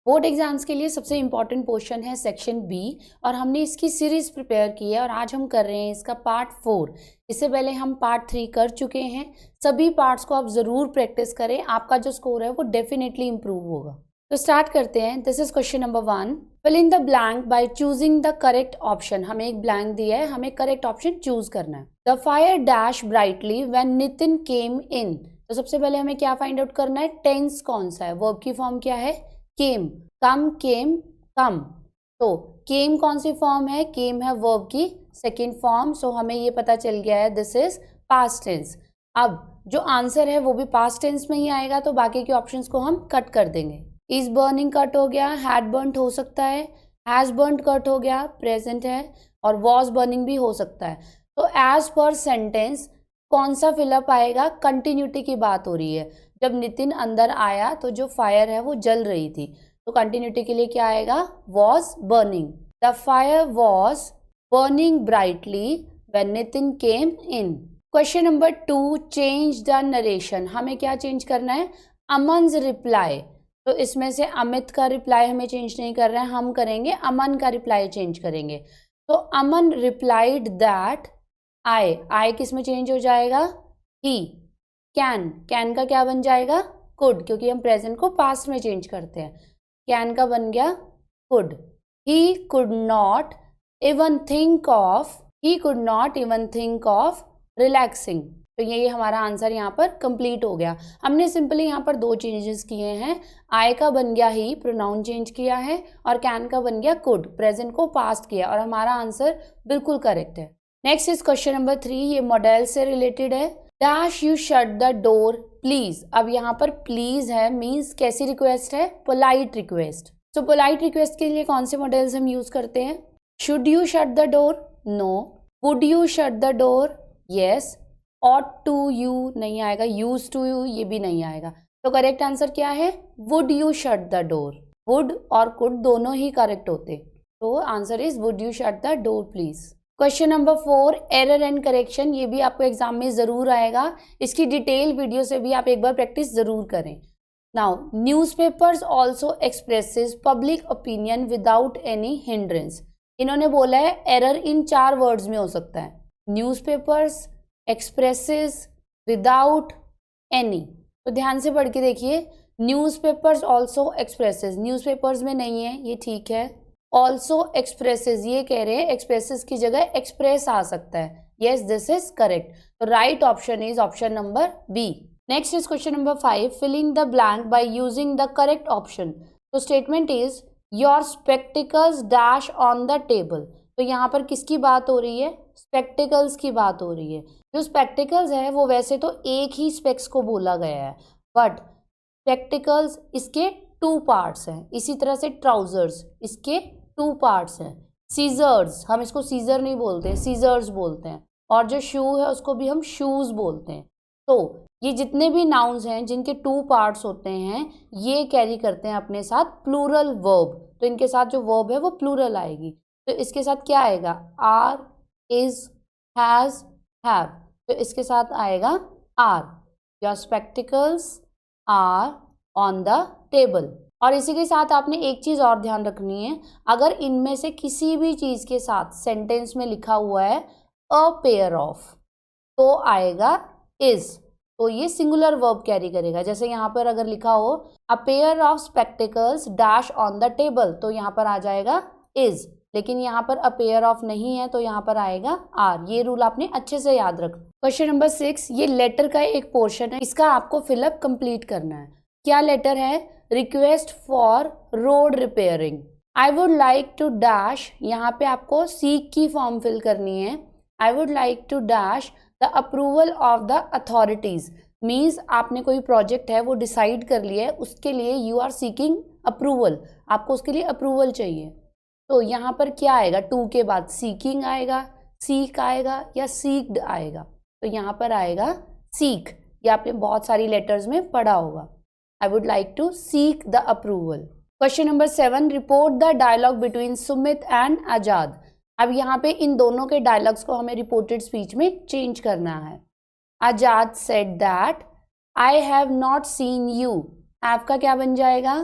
Board exams के लिए सबसे इम्पॉर्टेंट पोर्शन है सेक्शन बी और हमने इसकी सीरीज प्रिपेयर की है और आज हम कर रहे हैं इसका पार्ट 4। इससे पहले हम पार्ट 3 कर चुके हैं। सभी पार्ट्स को आप ज़रूर प्रैक्टिस करें, आपका जो स्कोर है वो डेफिनेटली इम्प्रूव होगा। तो स्टार्ट करते हैं। This is question number 1। Fill in the blank by choosing the correct option. हमें एक ब्लैंक दिया है, हमें करेक्ट ऑप्शन चूज करना है। The fire dash brightly when Nitin came in. तो सबसे पहले हमें क्या फाइंड आउट करना है, टेंस कौन सा है, वर्ब की फॉर्म क्या है, केम। कम, केम, कम। तो केम कौन सी फॉर्म है, केम है वर्ब की सेकेंड फॉर्म। सो हमें ये पता चल गया है दिस इज पास्ट टेंस। अब जो आंसर है वो भी पास्ट टेंस में ही आएगा, तो बाकी के ऑप्शंस को हम कट कर देंगे। इज बर्निंग कट हो गया, हैड बर्न्ड हो सकता है, हैज बर्न्ड कट हो गया, प्रेजेंट है, और वॉज बर्निंग भी हो सकता है। तो एज पर सेंटेंस कौन सा फिलअप आएगा, कंटिन्यूटी की बात हो रही है। जब नितिन अंदर आया तो जो फायर है वो जल रही थी, तो कंटिन्यूटी के लिए क्या आएगा, was burning. The fire was burning brightly when Nitin came in. Question number 2, change the narration. हमें क्या चेंज करना है, अमन's रिप्लाई। तो इसमें से अमित का रिप्लाई हमें चेंज नहीं कर रहे हैं, हम करेंगे अमन का रिप्लाई चेंज करेंगे। तो अमन रिप्लाइड दैट आई किस में चेंज हो जाएगा, ही। कैन का क्या बन जाएगा, कुड, क्योंकि हम प्रेजेंट को पास्ट में चेंज करते हैं। कैन का बन गया could. He could not even think of relaxing. तो ये हमारा आंसर यहाँ पर कंप्लीट हो गया। हमने सिंपली यहाँ पर 2 चेंजेस किए हैं। आई का बन गया ही, प्रोनाउन चेंज किया है, और कैन का बन गया कुड, प्रेजेंट को पास्ट किया, और हमारा आंसर बिल्कुल करेक्ट है। Next is question number 3। ये मॉडल से रिलेटेड है। Dash you shut the door please. अब यहाँ पर प्लीज है, मीन्स कैसी रिक्वेस्ट है, पोलाइट रिक्वेस्ट। तो पोलाइट रिक्वेस्ट के लिए कौन से मॉडल्स हम यूज करते हैं, should you shut the door, no. Would you shut the door, yes. Ought to you नहीं आएगा, यूज टू यू ये भी नहीं आएगा। तो करेक्ट आंसर क्या है, would you shut the door. Would और कुड दोनों ही करेक्ट होते, तो answer is would you shut the door please. Question number 4, error and correction. ये भी आपको एग्जाम में जरूर आएगा, इसकी डिटेल वीडियो से भी आप एक बार प्रैक्टिस जरूर करें। Now, newspapers also expresses public opinion without any hindrance. इन्होंने बोला है एरर इन 4 वर्ड्स में हो सकता है, न्यूज़पेपर्स, एक्सप्रेसेस, विदाउट एनी। तो ध्यान से पढ़ के देखिए, न्यूज़पेपर्स ऑल्सो एक्सप्रेसेस, न्यूज़पेपर्स में नहीं है, ये ठीक है। ऑल्सो एक्सप्रेसेस, ये कह रहे हैं एक्सप्रेसेस की जगह एक्सप्रेस आ सकता है, यस दिस इज करेक्ट। तो right option is option number B. Next is question number 5, fill in the blank by using the correct option. तो statement is your spectacles dash on the table. तो यहाँ पर किसकी बात हो रही है, स्पेक्टिकल्स की बात हो रही है। जो स्पेक्टिकल्स है वो वैसे तो एक ही स्पेक्स को बोला गया है, बट स्पेक्टिकल्स इसके 2 पार्ट्स हैं। इसी तरह से ट्राउजर्स इसके 2 पार्ट्स हैं। सीजर्स, हम इसको सीजर नहीं बोलते, सीजर्स बोलते हैं, और जो शू है उसको भी हम शूज बोलते हैं। तो ये जितने भी नाउन्स हैं जिनके 2 पार्ट्स होते हैं, ये कैरी करते हैं अपने साथ प्लूरल वर्ब। तो इनके साथ जो वर्ब है वो प्लूरल आएगी। तो इसके साथ क्या आएगा, आर, इज, हैज, हैव। तो इसके साथ आएगा are. Your spectacles are on the table. और इसी के साथ आपने एक चीज और ध्यान रखनी है, अगर इनमें से किसी भी चीज के साथ सेंटेंस में लिखा हुआ है अ पेयर ऑफ, तो आएगा इज। तो ये सिंगुलर वर्ब कैरी करेगा। जैसे यहाँ पर अगर लिखा हो a pair of spectacles dash on the table, तो यहाँ पर आ जाएगा इज। लेकिन यहाँ पर अ पेयर ऑफ नहीं है, तो यहाँ पर आएगा आर। ये रूल आपने अच्छे से याद रखना। क्वेश्चन नंबर 6, ये लेटर का एक पोर्शन है, इसका आपको फिलअप कंप्लीट करना है। क्या लेटर है, request for road repairing. I would like to dash, यहाँ पे आपको सीक की फॉर्म फिल करनी है। I would like to dash the approval of the authorities. Means आपने कोई प्रोजेक्ट है वो डिसाइड कर लिया है, उसके लिए यू आर सीकिंग अप्रूवल, आपको उसके लिए अप्रूवल चाहिए। तो यहाँ पर क्या आएगा, टू के बाद सीकिंग आएगा, सीक आएगा, या सीक्ड आएगा। तो यहाँ पर आएगा सीक। ये आपने बहुत सारी लेटर्स में पढ़ा होगा। I would like to seek the approval. Question number 7, report the dialogue between Sumit and Ajad. अब यहाँ पे इन दोनों के डायलॉग्स को हमें रिपोर्टेड स्पीच में चेंज करना है। Ajad said that I have not seen you. Have का क्या बन जाएगा,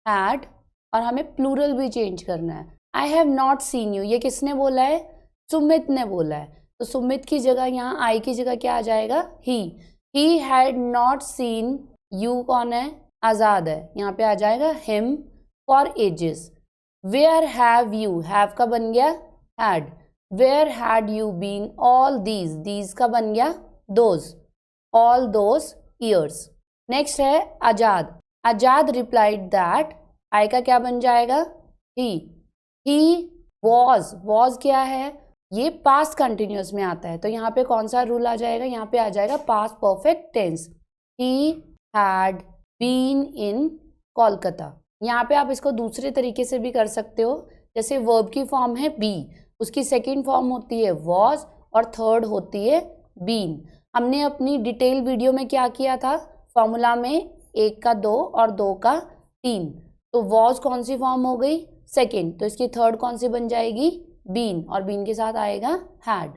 had, और हमें प्लूरल भी चेंज करना है। I have not seen you, ये किसने बोला है? सुमित ने बोला है। तो सुमित की जगह यहाँ आई की जगह क्या आ जाएगा? He had not seen you कौन है? आज़ाद है, यहाँ पे आ जाएगा him for ages. Where have you, have का बन गया had. Where had you been all these का बन गया those, all those years. Next है आजाद। आजाद रिप्लाइड दैट, आई का क्या बन जाएगा? ही वॉज क्या है? ये पास्ट कंटिन्यूअस में आता है, तो यहाँ पे कौन सा रूल आ जाएगा? यहाँ पे आ जाएगा past perfect tense. He had been in Kolkata. यहाँ पे आप इसको दूसरे तरीके से भी कर सकते हो, जैसे वर्ब की फॉर्म है बी, उसकी सेकेंड फॉर्म होती है वॉज और थर्ड होती है बीन। हमने अपनी डिटेल वीडियो में क्या किया था? फॉर्मूला में 1 का 2 और 2 का 3, तो वॉज कौन सी फॉर्म हो गई? सेकेंड, तो इसकी थर्ड कौन सी बन जाएगी? बीन, और बीन के साथ आएगा had.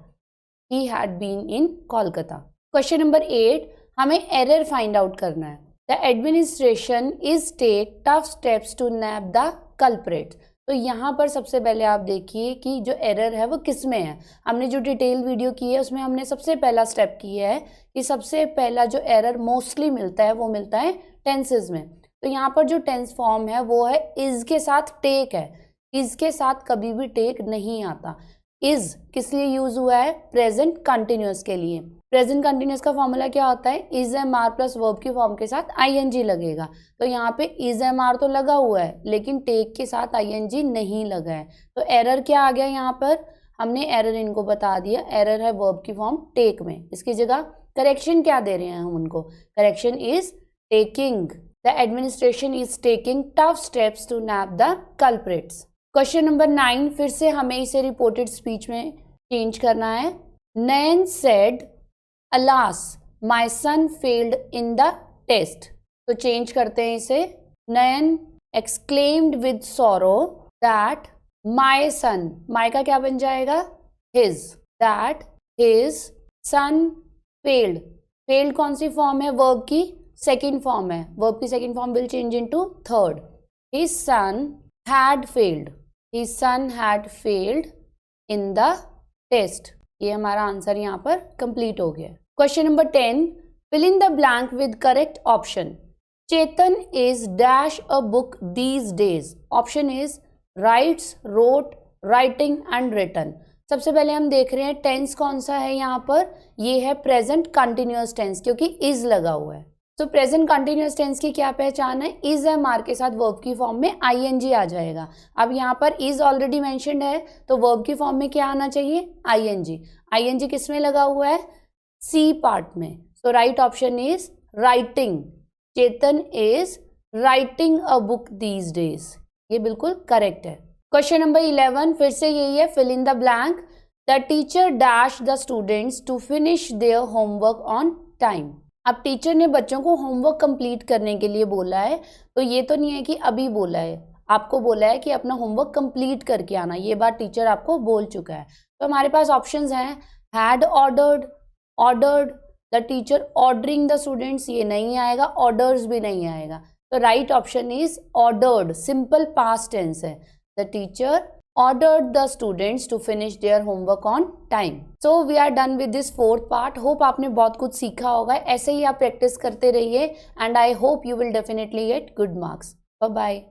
He had been in Kolkata. Question number 8, हमें एरर फाइंड आउट करना है। The administration is take tough steps to nab the culprit. तो यहाँ पर सबसे पहले आप देखिए कि जो एरर है वो किस में है। हमने जो डिटेल वीडियो की है उसमें हमने सबसे पहला स्टेप किया है कि सबसे पहला जो एरर मोस्टली मिलता है वो मिलता है टेंसेज में। तो यहाँ पर जो टेंस फॉर्म है वो है इज के साथ टेक है। इज के साथ कभी भी टेक नहीं आता। इज किस लिए यूज हुआ है? प्रेजेंट कंटिन्यूअस के लिए। प्रेजेंट कंटिन्यूअस का फॉर्मूला क्या होता है? Is am are plus verb की फॉर्म के साथ आईएनजी लगेगा। तो यहाँ पे इज एम आर तो लगा हुआ है लेकिन टेक के साथ आईएनजी नहीं लगा है, तो एरर क्या आ गया? यहाँ पर हमने एरर इनको बता दिया, एरर है वर्ब की फॉर्म टेक में। इसकी जगह करेक्शन क्या दे रहे हैं हम उनको? Correction is taking. The administration is taking tough steps to nab the culprits. Question number 9, फिर से हमें इसे रिपोर्टेड स्पीच में चेंज करना है। Nayan said alas my son failed in the test. तो चेंज करते हैं इसे। Nayan exclaimed with sorrow that my son, my का क्या बन जाएगा? His, that his son failed. Failed कौन सी फॉर्म है? वर्ब की सेकेंड फॉर्म है। वर्ब की second form will change into third. His son had failed, his son had failed in the test। ये हमारा आंसर यहाँ पर कंप्लीट हो गया। Question number 10, fill in the blank with correct option। Chetan is dash a book these days। Option is writes, wrote, writing and written। सबसे पहले हम देख रहे हैं टेंस कौन सा है यहाँ पर? ये है प्रेजेंट कंटिन्यूअस टेंस, क्योंकि इज लगा हुआ है। तो प्रेजेंट कंटिन्यूअस टेंस की क्या पहचान है? इज एम आर के साथ वर्ब की फॉर्म में आईएनजी आ जाएगा। अब यहाँ पर इज ऑलरेडी मेंशन्ड है तो वर्ब की फॉर्म में क्या आना चाहिए? आईएनजी। आईएनजी किस में लगा हुआ है? सी पार्ट में। So right option is writing. Chetan is writing a book these days. ये बिल्कुल करेक्ट है। क्वेश्चन नंबर 11, फिर से यही है, fill in the blank. The teacher dash the students to finish their homework on time. अब teacher ने बच्चों को होमवर्क कंप्लीट करने के लिए बोला है, तो ये तो नहीं है कि अभी बोला है, आपको बोला है कि अपना होमवर्क कंप्लीट करके आना। ये बात टीचर आपको बोल चुका है। तो हमारे पास ऑप्शंस हैं, had ordered, ordered, the teacher ordering the students, ये नहीं आएगा, ऑर्डर्स भी नहीं आएगा। तो right option is ordered. Simple past tense है। The teacher ordered the students to finish their homework on time। So we are done with this 4th part। Hope आपने बहुत कुछ सीखा होगा। ऐसे ही आप प्रैक्टिस करते रहिए and I hope you will definitely get good marks। Bye bye।